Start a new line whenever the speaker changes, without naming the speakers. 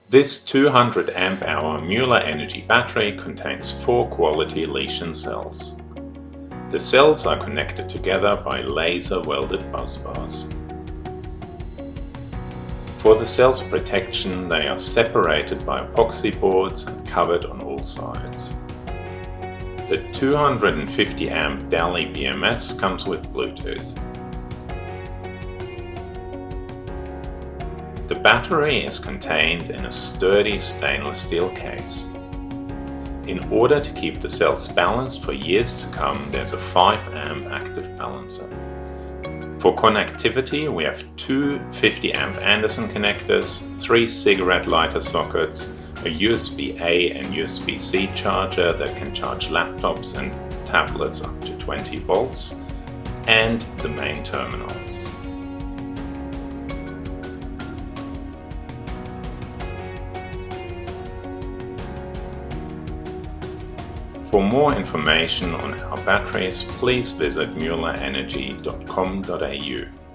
This 200 amp hour Muller energy battery contains 4 Quality Lishen cells. The cells are connected together by laser welded bus bars. For the cell's protection, they are separated by epoxy boards and covered on all sides. The 250 amp Daly BMS comes with Bluetooth. The battery is contained in a sturdy stainless steel case. In order to keep the cells balanced for years to come, there's a 5 amp active balancer. For connectivity, we have 2 50 amp Anderson connectors, 3 cigarette lighter sockets, a USB-A and USB-C charger that can charge laptops and tablets up to 20 volts, and the main terminals. For more information on our batteries, please visit mullerenergy.com.au.